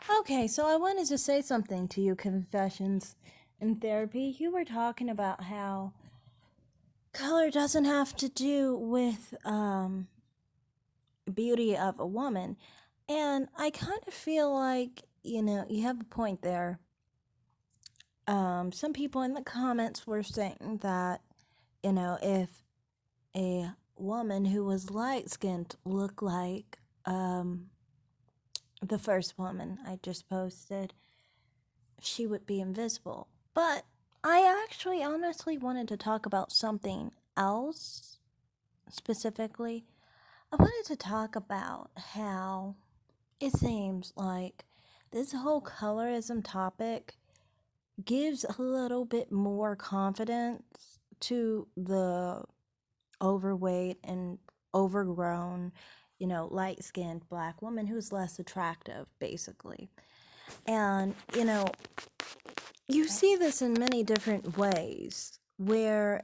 Okay, so I wanted to say something to you, Confessions in Therapy. You were talking about how color doesn't have to do with beauty of a woman. And I kind of feel like, you have a point there. Some people in the comments were saying that, if a woman who was light skinned looked like the first woman I just posted, she would be invisible. But I actually honestly wanted to talk about something else specifically. I wanted to talk about how it seems like this whole colorism topic gives a little bit more confidence to the overweight and overgrown, light skinned black woman who's less attractive, basically. And, you see this in many different ways where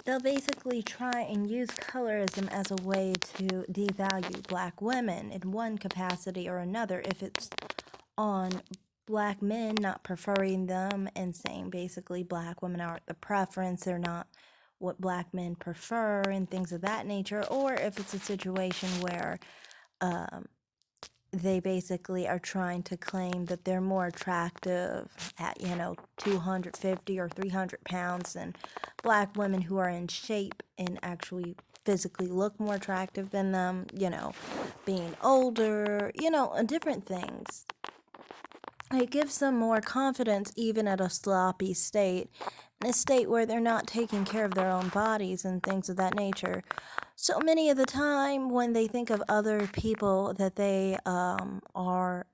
they'll basically try and use colorism as a way to devalue black women in one capacity or another, if it's on black men not preferring them and saying basically black women aren't the preference, they're not what black men prefer and things of that nature, or if it's a situation where um, they basically are trying to claim that they're more attractive at 250 or 300 pounds than black women who are in shape and actually physically look more attractive than them, being older, different things. It gives them more confidence even at a sloppy state, in a state where they're not taking care of their own bodies and things of that nature. So many of the time, when they think of other people that they are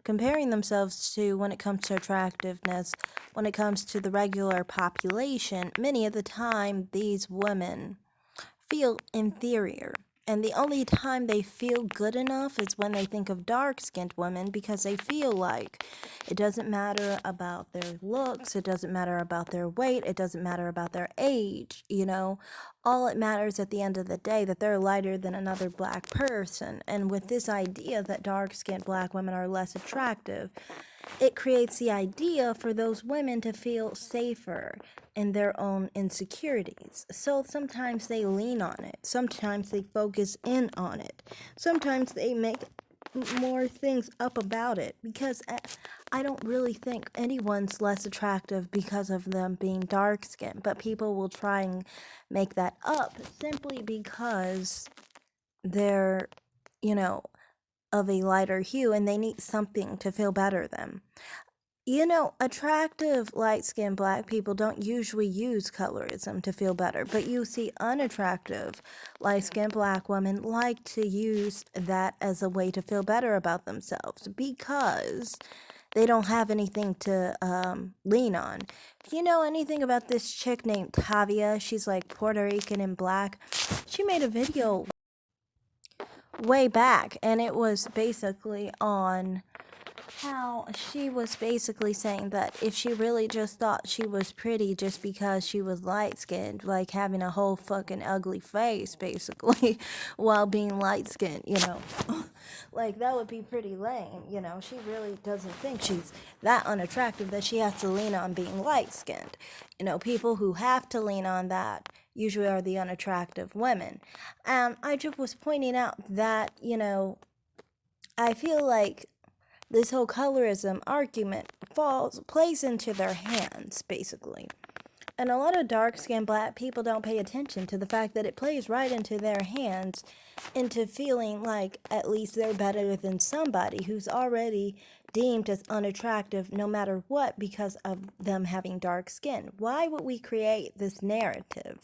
comparing themselves to when it comes to attractiveness, when it comes to the regular population, many of the time these women feel inferior. And the only time they feel good enough is when they think of dark skinned women, because they feel like it doesn't matter about their looks, it doesn't matter about their weight, it doesn't matter about their age, All it matters at the end of the day that they're lighter than another black person. And with this idea that dark skinned black women are less attractive, it creates the idea for those women to feel safer in their own insecurities. So sometimes they lean on it, sometimes they focus in on it, sometimes they make more things up about it, because I don't really think anyone's less attractive because of them being dark skinned, but people will try and make that up simply because they're, you know, of a lighter hue and they need something to feel better than. Attractive light skinned black people don't usually use colorism to feel better, but you see unattractive light skinned black women like to use that as a way to feel better about themselves because they don't have anything to lean on. If you know anything about this chick named Tavia, she's like Puerto Rican and black. She made a video way back, and it was basically on how she was basically saying that if she really just thought she was pretty just because she was light skinned, like having a whole fucking ugly face basically while being light skinned, like that would be pretty lame, She really doesn't think she's that unattractive that she has to lean on being light skinned. People who have to lean on that usually are the unattractive women. And I just was pointing out that, I feel like this whole colorism argument plays into their hands, basically. And a lot of dark skinned black people don't pay attention to the fact that it plays right into their hands, into feeling like at least they're better than somebody who's already deemed as unattractive no matter what because of them having dark skin. Why would we create this narrative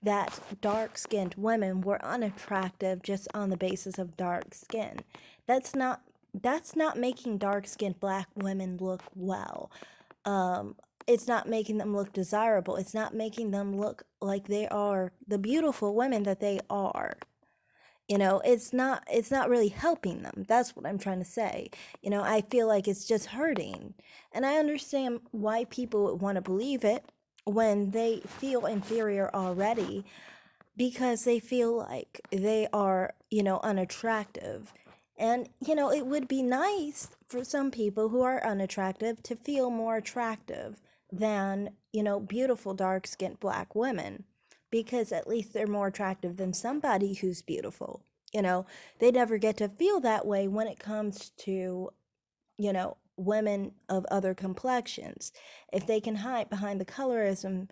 that dark skinned women were unattractive just on the basis of dark skin? That's not making dark skinned black women look well. It's not making them look desirable. It's not making them look like they are the beautiful women that they are. It's not really helping them. That's what I'm trying to say. I feel like it's just hurting. And I understand why people would want to believe it when they feel inferior already, because they feel like they are, unattractive. And, you know, it would be nice for some people who are unattractive to feel more attractive than, you know, beautiful dark skinned black women, because at least they're more attractive than somebody who's beautiful. You know, they never get to feel that way when it comes to, you know, women of other complexions. If they can hide behind the colorism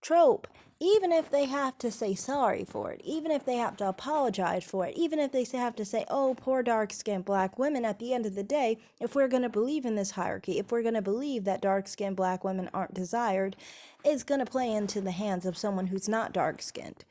trope, even if they have to say sorry for it, even if they have to apologize for it, even if they have to say, oh, poor dark skinned black women, at the end of the day, if we're going to believe in this hierarchy, if we're going to believe that dark skinned black women aren't desired, it's going to play into the hands of someone who's not dark skinned.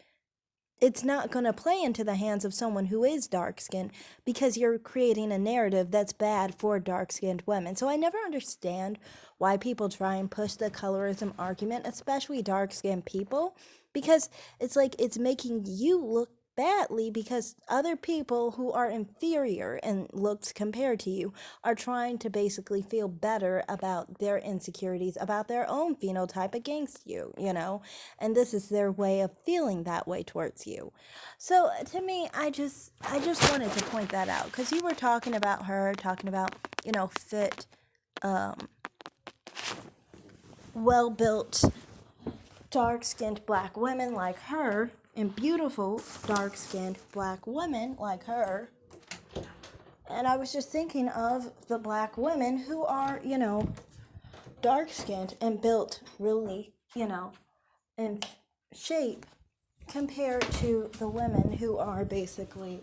It's not going to play into the hands of someone who is dark skinned, because you're creating a narrative that's bad for dark skinned women. So I never understand why people try and push the colorism argument, especially dark skinned people, because it's like it's making you look badly, because other people who are inferior in looks compared to you are trying to basically feel better about their insecurities, about their own phenotype against you, you know? And this is their way of feeling that way towards you. So to me, I just wanted to point that out, because you were talking about her, talking about, you know, fit, um, well-built, dark-skinned black women like her, and beautiful dark-skinned black women like her. And I was just thinking of the black women who are, you know, dark-skinned and built really, you know, in shape, compared to the women who are basically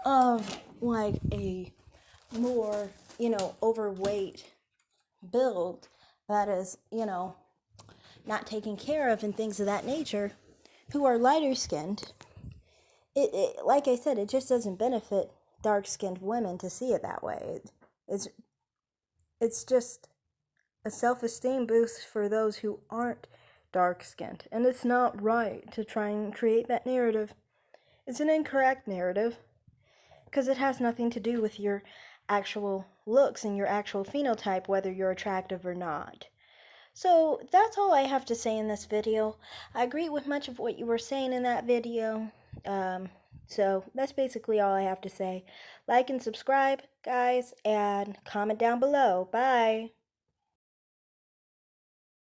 of like a more, you know, overweight build that is, you know, not taken care of and things of that nature, who are lighter skinned. It like I said, it just doesn't benefit dark skinned women to see it that way. It's it's just a self-esteem boost for those who aren't dark skinned, and it's not right to try and create that narrative. It's an incorrect narrative, because it has nothing to do with your actual looks and your actual phenotype, whether you're attractive or not. So that's all I have to say in this video. I agree with much of what you were saying in that video. So that's basically all I have to say. Like and subscribe, guys, and comment down below. Bye.